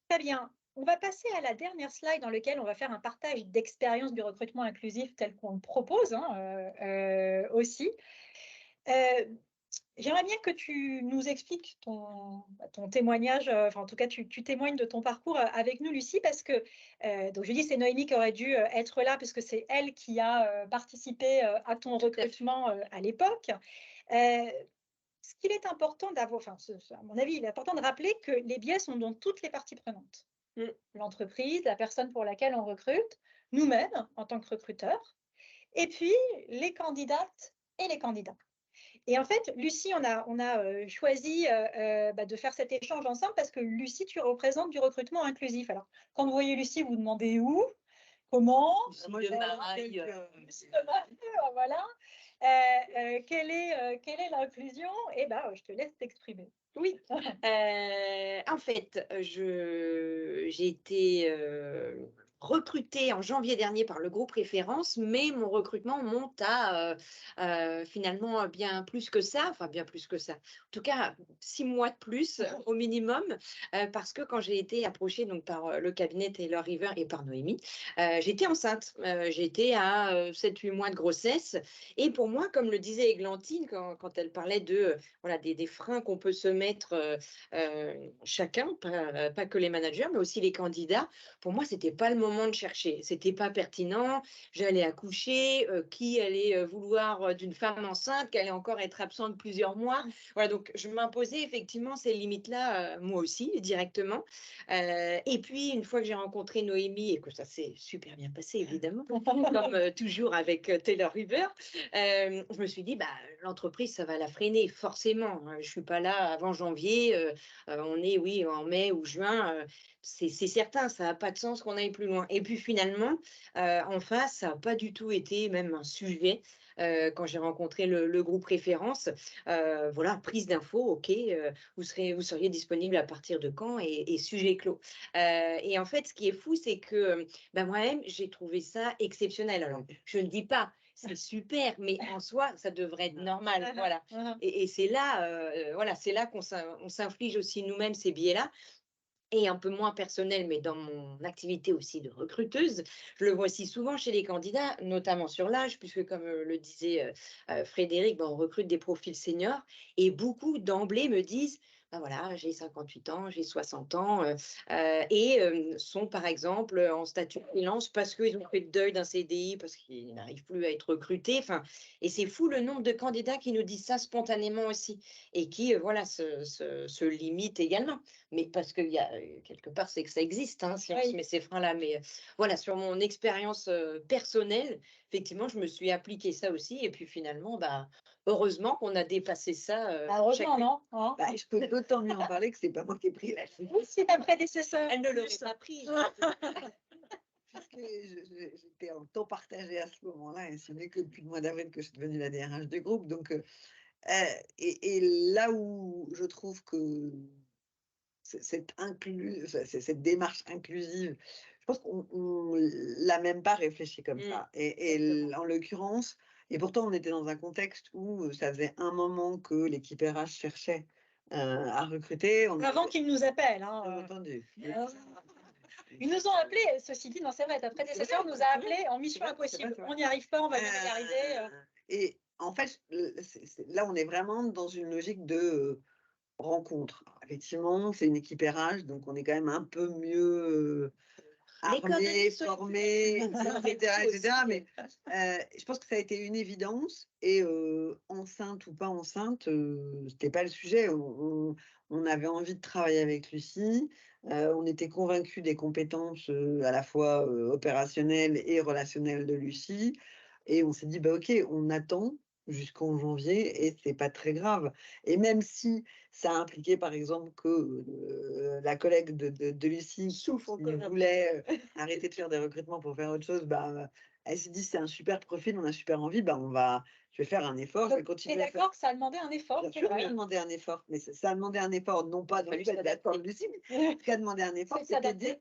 Très bien. On va passer à la dernière slide dans laquelle on va faire un partage d'expérience du recrutement inclusif tel qu'on le propose aussi. J'aimerais bien que tu nous expliques ton témoignage, enfin en tout cas tu témoignes de ton parcours avec nous Lucie parce que, donc je dis c'est Noémie qui aurait dû être là parce que c'est elle qui a participé à ton recrutement à l'époque. Ce qu'il est important d'avoir, enfin, à mon avis, il est important de rappeler que les biais sont dans toutes les parties prenantes. L'entreprise, la personne pour laquelle on recrute, nous-mêmes en tant que recruteurs, et puis les candidates et les candidats. Et en fait, Lucie, on a choisi de faire cet échange ensemble parce que Lucie, tu représentes du recrutement inclusif. Alors, quand vous voyez Lucie, vous demandez où, comment, voilà. Quelle est l'inclusion? Eh ben, je te laisse t'exprimer. Oui, en fait, j'ai été recrutée en janvier dernier par le groupe Référence, mais mon recrutement monte à finalement bien plus que ça, enfin bien plus que ça, en tout cas 6 mois de plus au minimum, parce que quand j'ai été approchée donc, par le cabinet Taylor River et par Noémie, j'étais enceinte, j'étais à 7-8 mois de grossesse, et pour moi, comme le disait Églantine quand elle parlait de voilà, des freins qu'on peut se mettre chacun, pas que les managers, mais aussi les candidats. Pour moi, c'était pas le moment de chercher. C'était pas pertinent. J'allais accoucher. Qui allait vouloir d'une femme enceinte qui allait encore être absente plusieurs mois? Voilà, donc je m'imposais effectivement ces limites-là, moi aussi, directement. Et puis, une fois que j'ai rencontré Noémie et que ça s'est super bien passé, évidemment, comme toujours avec Taylor River, je me suis dit, bah, l'entreprise, ça va la freiner, forcément. Je suis pas là avant janvier, on est, oui, en mai ou juin, c'est certain, ça n'a pas de sens qu'on aille plus loin. Et puis finalement, en face, ça n'a pas du tout été même un sujet. Quand j'ai rencontré le groupe référence, voilà, prise d'infos, ok, vous seriez disponible à partir de quand et sujet clos. Et en fait, ce qui est fou, c'est que moi-même, j'ai trouvé ça exceptionnel. Alors, je ne dis pas, c'est super, mais en soi, ça devrait être normal, voilà. Et c'est là, voilà, c'est là qu'on s'inflige aussi nous-mêmes ces biais-là. Et un peu moins personnel, mais dans mon activité aussi de recruteuse, je le vois aussi souvent chez les candidats, notamment sur l'âge, puisque comme le disait Frédéric, on recrute des profils seniors, et beaucoup d'emblée me disent, ben voilà, j'ai 58 ans, j'ai 60 ans, et sont par exemple en statut freelance parce qu'ils ont fait le deuil d'un CDI, parce qu'ils n'arrivent plus à être recrutés. Enfin, et c'est fou le nombre de candidats qui nous disent ça spontanément aussi, et qui voilà, se limitent également. Mais parce qu'il y a quelque part, c'est que ça existe, hein, si on se met ces freins-là. Mais voilà, sur mon expérience personnelle, effectivement, je me suis appliqué ça aussi. Et puis finalement, bah, heureusement qu'on a dépassé ça. Heureusement, non? Bah, je peux d'autant mieux en parler que c'est pas moi qui ai pris la chute. C'est ta prédécesseur. Elle ne l'aurait pas pris. Puisque j'étais en temps partagé à ce moment-là, et ce n'est que depuis le mois d'avril que je suis devenue la DRH du groupe. Donc, et là où je trouve que cette démarche inclusive, je pense qu'on ne l'a même pas réfléchi comme ça. Et en l'occurrence, et pourtant on était dans un contexte où ça faisait un moment que l'équipe RH cherchait à recruter. Avant qu'ils nous appellent. Hein, Bien entendu. Ils nous ont appelés, ceci dit, non, c'est vrai, ta prédécesseur nous a appelés en mission impossible. On n'y arrive pas, on va jamais y arriver. Et en fait, là, on est vraiment dans une logique de rencontre. Alors, effectivement, c'est une équipe RH, donc on est quand même un peu mieux armé, formé, etc. Mais je pense que ça a été une évidence. Et enceinte ou pas enceinte, c'était pas le sujet. On avait envie de travailler avec Lucie. On était convaincus des compétences à la fois opérationnelles et relationnelles de Lucie. Et on s'est dit, bah, ok, on attend jusqu'en janvier et c'est pas très grave. Et même si ça a impliqué, par exemple, que la collègue de Lucie qui voulait arrêter de faire des recrutements pour faire autre chose, bah, elle s'est dit, c'est un super profil, on a super envie, bah, je vais faire un effort, je vais continuer. Tu es d'accord que ça a demandé un effort? Bien sûr, ça a demandé un effort, mais ça a demandé un effort, non pas dans le fait d'attendre Lucie, mais ce qui a demandé un effort, c'est de dire,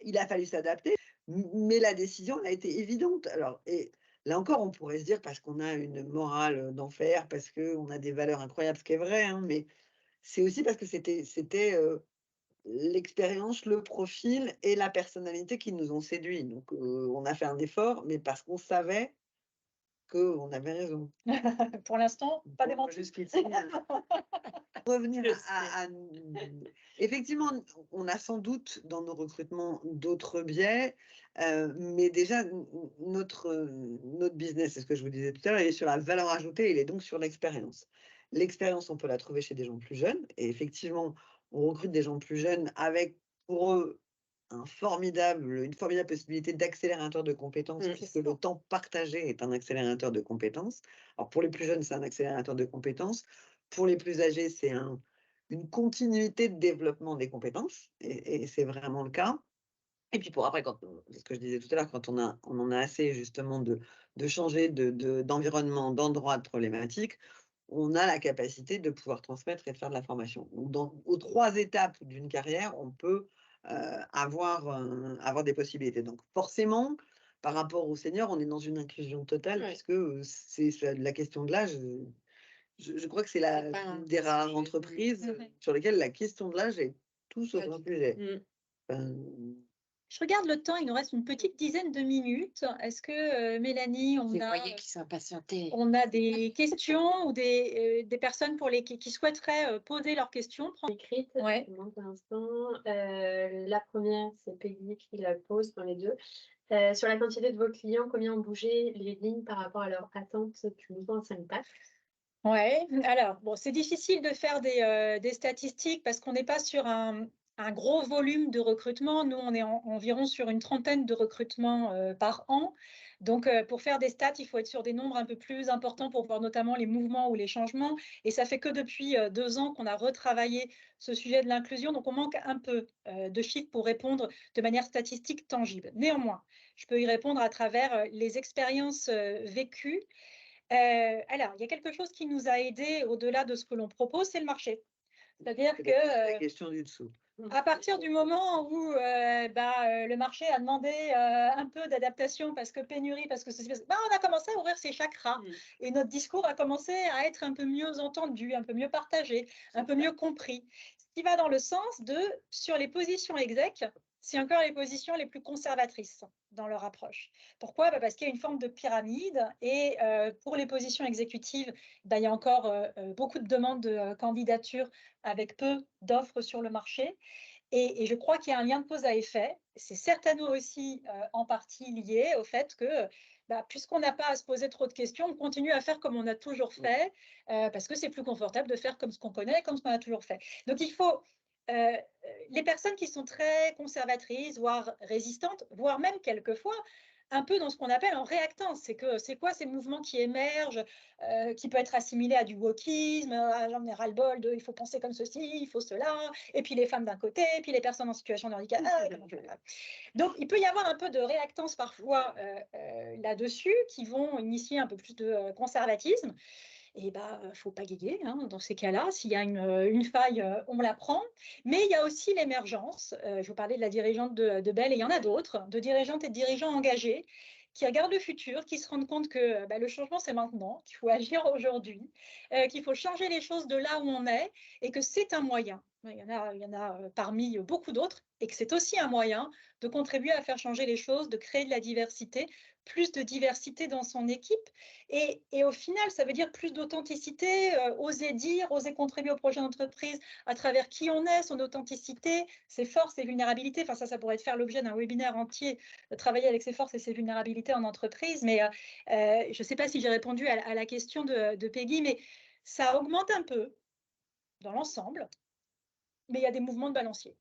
il a fallu s'adapter, mais la décision elle a été évidente. Alors, et là encore, on pourrait se dire parce qu'on a une morale d'enfer, parce qu'on a des valeurs incroyables, ce qui est vrai, hein, mais c'est aussi parce que c'était l'expérience, le profil et la personnalité qui nous ont séduits. Donc, on a fait un effort, mais parce qu'on savait qu'on avait raison. Pour l'instant, pas démenti. Jusqu'ici. revenir effectivement, on a sans doute dans nos recrutements d'autres biais, mais déjà notre business, c'est ce que je vous disais tout à l'heure, il est sur la valeur ajoutée, il est donc sur l'expérience. L'expérience, on peut la trouver chez des gens plus jeunes, et effectivement, on recrute des gens plus jeunes avec pour eux une formidable possibilité d'accélérateur de compétences, puisque le temps partagé est un accélérateur de compétences. Alors pour les plus jeunes, c'est un accélérateur de compétences. Pour les plus âgés, c'est une continuité de développement des compétences, et c'est vraiment le cas. Et puis pour après, c'est ce que je disais tout à l'heure, quand on en a assez justement de changer d'environnement, d'endroit, de problématique, on a la capacité de pouvoir transmettre et de faire de la formation. Aux 3 étapes d'une carrière, on peut avoir des possibilités. Donc forcément, par rapport aux seniors, on est dans une inclusion totale, puisque c'est la question de l'âge. Je crois que c'est une des rares entreprises sur lesquelles la question de l'âge est tout sauf un sujet. Je regarde le temps, il nous reste une petite dizaine de minutes. Est-ce que Mélanie, on a des questions ou des personnes qui souhaiteraient poser leurs questions? Écrite, pour l'instant. La première, c'est Peggy qui la pose dans les deux. Sur la quantité de vos clients, combien ont bougé les lignes par rapport à leur attente du mouvement 5 pattes? Oui, alors, bon, c'est difficile de faire des statistiques parce qu'on n'est pas sur un gros volume de recrutement. Nous, on est environ sur une 30aine de recrutements par an. Donc, pour faire des stats, il faut être sur des nombres un peu plus importants pour voir notamment les mouvements ou les changements. Et ça fait que depuis 2 ans qu'on a retravaillé ce sujet de l'inclusion. Donc, on manque un peu de chiffres pour répondre de manière statistique tangible. Néanmoins, je peux y répondre à travers les expériences vécues. Alors, il y a quelque chose qui nous a aidés au-delà de ce que l'on propose, c'est le marché. C'est-à-dire que la question du dessous. À partir du moment où le marché a demandé un peu d'adaptation parce que pénurie, parce que on a commencé à ouvrir ses chakras et notre discours a commencé à être un peu mieux entendu, un peu mieux partagé, un peu mieux compris. Ce qui va dans le sens sur les positions exec, c'est encore les positions les plus conservatrices dans leur approche. Pourquoi? Parce qu'il y a une forme de pyramide et pour les positions exécutives, il y a encore beaucoup de demandes de candidatures avec peu d'offres sur le marché. Et je crois qu'il y a un lien de cause à effet. C'est certainement aussi en partie lié au fait que, puisqu'on n'a pas à se poser trop de questions, on continue à faire comme on a toujours fait, parce que c'est plus confortable de faire comme ce qu'on connaît, comme ce qu'on a toujours fait. Donc il faut les personnes qui sont très conservatrices, voire résistantes, voire même quelquefois un peu dans ce qu'on appelle en réactance. C'est quoi ces mouvements qui émergent, qui peut être assimilé à du wokisme, j'en ai ras-le-bol il faut penser comme ceci, il faut cela, et puis les femmes d'un côté, et puis les personnes en situation de handicap. Donc, il peut y avoir un peu de réactance parfois là-dessus qui vont initier un peu plus de conservatisme. Et faut pas guéguer dans ces cas-là. S'il y a une faille, on la prend. Mais il y a aussi l'émergence. Je vous parlais de la dirigeante de Bell, et il y en a d'autres, de dirigeantes et de dirigeants engagés qui regardent le futur, qui se rendent compte que le changement, c'est maintenant, qu'il faut agir aujourd'hui, qu'il faut changer les choses de là où on est, et que c'est un moyen. Il y en a parmi beaucoup d'autres, et que c'est aussi un moyen de contribuer à faire changer les choses, de créer de la diversité, plus de diversité dans son équipe. Et au final, ça veut dire plus d'authenticité, oser dire, oser contribuer au projet d'entreprise à travers qui on est, son authenticité, ses forces, ses vulnérabilités. Enfin, ça pourrait faire l'objet d'un webinaire entier, de travailler avec ses forces et ses vulnérabilités en entreprise. Mais je ne sais pas si j'ai répondu à la question de Peggy, mais ça augmente un peu dans l'ensemble, mais il y a des mouvements de balancier.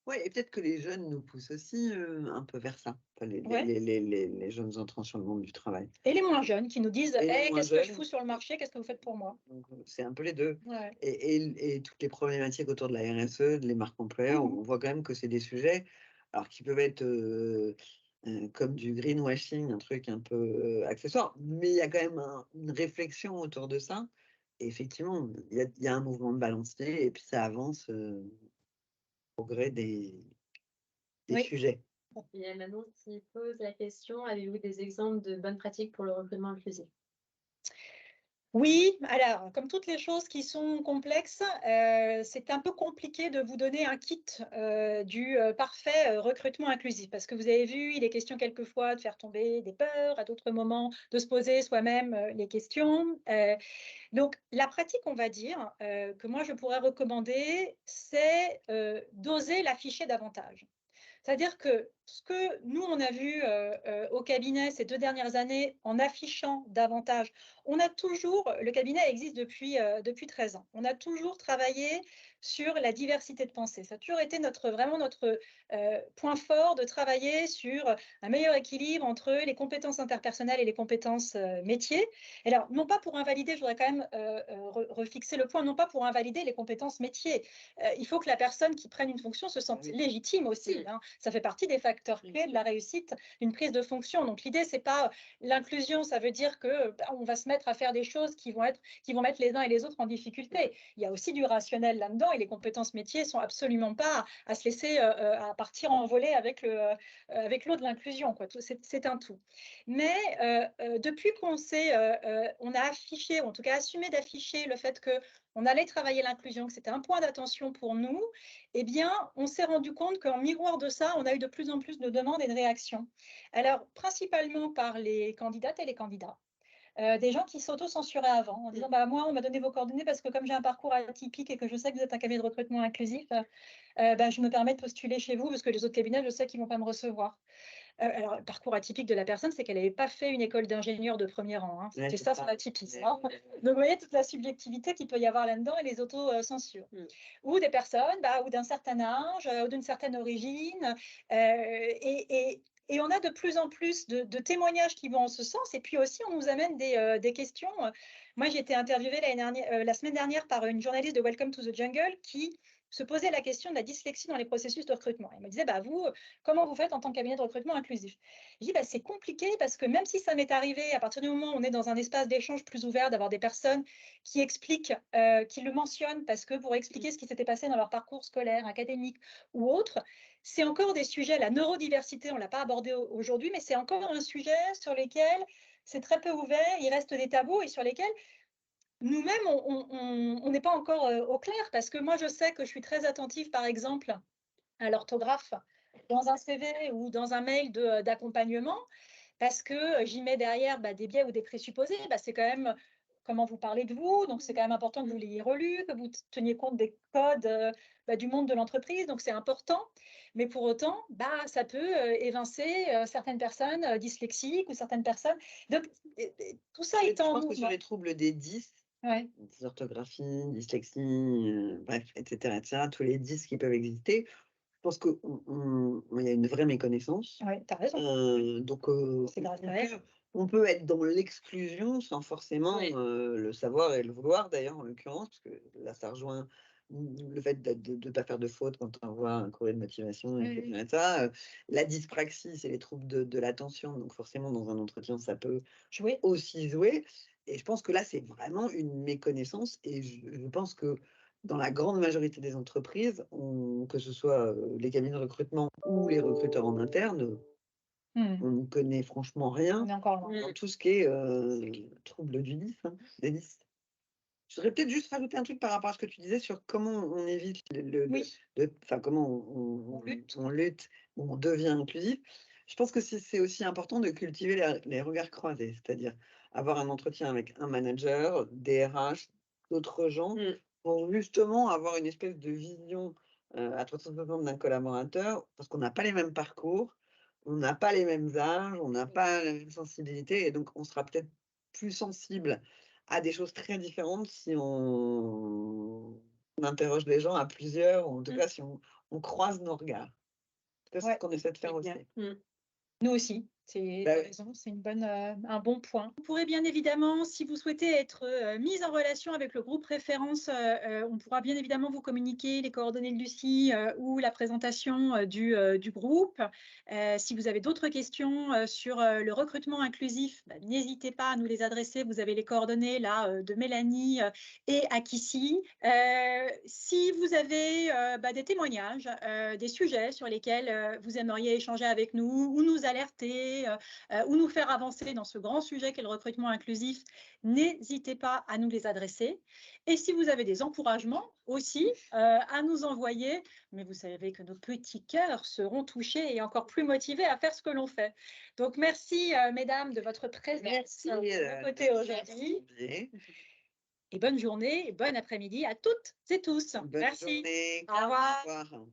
Oui, et peut-être que les jeunes nous poussent aussi un peu vers ça, les jeunes entrants sur le monde du travail. Et les moins jeunes qui nous disent qu'est-ce que je fous sur le marché, qu'est-ce que vous faites pour moi? C'est un peu les deux. Ouais. Et toutes les problématiques autour de la RSE, de les marques employeurs, on voit quand même que c'est des sujets alors, qui peuvent être comme du greenwashing, un truc un peu accessoire, mais il y a quand même une réflexion autour de ça. Et effectivement, il y a un mouvement de balancier et puis ça avance au gré des sujets. Il y a Manon qui pose la question, avez-vous des exemples de bonnes pratiques pour le recrutement inclusif? Oui, alors, comme toutes les choses qui sont complexes, c'est un peu compliqué de vous donner un kit du parfait recrutement inclusif, parce que vous avez vu, il est question quelquefois de faire tomber des peurs, à d'autres moments de se poser soi-même les questions. Donc, la pratique, on va dire, que moi je pourrais recommander, c'est d'oser l'afficher davantage. C'est-à-dire que ce que nous, on a vu au cabinet ces 2 dernières années en affichant davantage, le cabinet existe depuis 13 ans, on a toujours travaillé sur la diversité de pensée. Ça a toujours été vraiment notre point fort de travailler sur un meilleur équilibre entre les compétences interpersonnelles et les compétences métiers. Et alors, non pas pour invalider, je voudrais quand même refixer le point, non pas pour invalider les compétences métiers. Il faut que la personne qui prenne une fonction se sente légitime aussi. Hein. Ça fait partie des facteurs clés de la réussite d'une prise de fonction. Donc l'idée, c'est pas l'inclusion, ça veut dire que on va se mettre à faire des choses qui vont mettre les uns et les autres en difficulté. Il y a aussi du rationnel là-dedans et les compétences métiers sont absolument pas à se laisser à partir en volée avec l'eau de l'inclusion. C'est un tout. Mais depuis qu'on on a affiché, ou en tout cas assumé d'afficher le fait que on allait travailler l'inclusion, que c'était un point d'attention pour nous, eh bien, on s'est rendu compte qu'en miroir de ça, on a eu de plus en plus de demandes et de réactions. Alors, principalement par les candidates et les candidats. Des gens qui s'auto-censuraient avant en disant bah, moi, on m'a donné vos coordonnées parce que comme j'ai un parcours atypique et que je sais que vous êtes un cabinet de recrutement inclusif, je me permets de postuler chez vous parce que les autres cabinets, je sais qu'ils ne vont pas me recevoir. Alors, le parcours atypique de la personne, c'est qu'elle n'avait pas fait une école d'ingénieur de premier rang. Hein. C'était ça son atypisme. Hein. Donc, vous voyez toute la subjectivité qu'il peut y avoir là-dedans et les auto-censures. Ou des personnes ou d'un certain âge, ou d'une certaine origine. Et on a de plus en plus de témoignages qui vont en ce sens. Et puis aussi, on nous amène des questions. Moi, j'ai été interviewée la semaine dernière par une journaliste de Welcome to the Jungle qui se posait la question de la dyslexie dans les processus de recrutement. Elle me disait, vous, comment vous faites en tant que cabinet de recrutement inclusif? Je dis, c'est compliqué parce que même si ça m'est arrivé, à partir du moment où on est dans un espace d'échange plus ouvert, d'avoir des personnes qui expliquent, qui le mentionnent, parce que pour expliquer ce qui s'était passé dans leur parcours scolaire, académique ou autre, c'est encore des sujets, la neurodiversité, on ne l'a pas abordé aujourd'hui, mais c'est encore un sujet sur lesquels c'est très peu ouvert, il reste des tabous et sur lesquels nous-mêmes, on n'est pas encore au clair parce que moi, je sais que je suis très attentive, par exemple, à l'orthographe dans un CV ou dans un mail d'accompagnement parce que j'y mets derrière des biais ou des présupposés. C'est quand même comment vous parlez de vous, donc c'est quand même important que vous l'ayez relu, que vous teniez compte des codes du monde de l'entreprise, donc c'est important. Mais pour autant, ça peut évincer certaines personnes dyslexiques ou certaines personnes. Donc, tout ça étant... Je pense que sur les troubles des 10, dysorthographie, dyslexie, bref, etc., tous les 10 qui peuvent exister, je pense qu'il y a une vraie méconnaissance. Oui, tu as raison. Donc, on peut être dans l'exclusion sans forcément le savoir et le vouloir, d'ailleurs, en l'occurrence, parce que là, ça rejoint le fait de ne pas faire de faute quand on envoie un courrier de motivation, etc. La dyspraxie, c'est les troubles de l'attention, donc forcément, dans un entretien, ça peut aussi jouer. Et je pense que là, c'est vraiment une méconnaissance. Et je pense que dans la grande majorité des entreprises, que ce soit les cabinets de recrutement ou les recruteurs en interne, on ne connaît franchement rien dans tout ce qui est trouble du 10, des 10. Je voudrais peut-être juste rajouter un truc par rapport à ce que tu disais sur comment on évite comment on lutte ou on devient inclusif. Je pense que c'est aussi important de cultiver les regards croisés, c'est-à-dire avoir un entretien avec un manager, des RH, d'autres gens, pour justement avoir une espèce de vision à 360 d'un collaborateur, parce qu'on n'a pas les mêmes parcours, on n'a pas les mêmes âges, on n'a pas la même sensibilité, et donc on sera peut-être plus sensible à des choses très différentes si on interroge les gens à plusieurs, ou en tout cas si on croise nos regards. C'est ce qu'on essaie de faire aussi. Nous aussi, c'est raison, c'est un bon point. Vous pourrez bien évidemment, si vous souhaitez être mise en relation avec le groupe référence, on pourra bien évidemment vous communiquer les coordonnées de Lucie ou la présentation du groupe. Si vous avez d'autres questions sur le recrutement inclusif, n'hésitez pas à nous les adresser. Vous avez les coordonnées là de Mélanie et Akissi. Si vous avez des témoignages, des sujets sur lesquels vous aimeriez échanger avec nous ou nous alerter conseiller ou nous faire avancer dans ce grand sujet qu'est le recrutement inclusif, n'hésitez pas à nous les adresser. Et si vous avez des encouragements aussi à nous envoyer, mais vous savez que nos petits cœurs seront touchés et encore plus motivés à faire ce que l'on fait. Donc, merci, mesdames, de votre présence à nos côtés aujourd'hui. Et bonne journée et bon après-midi à toutes et tous. Bonne Merci. journée. Au revoir. Au revoir.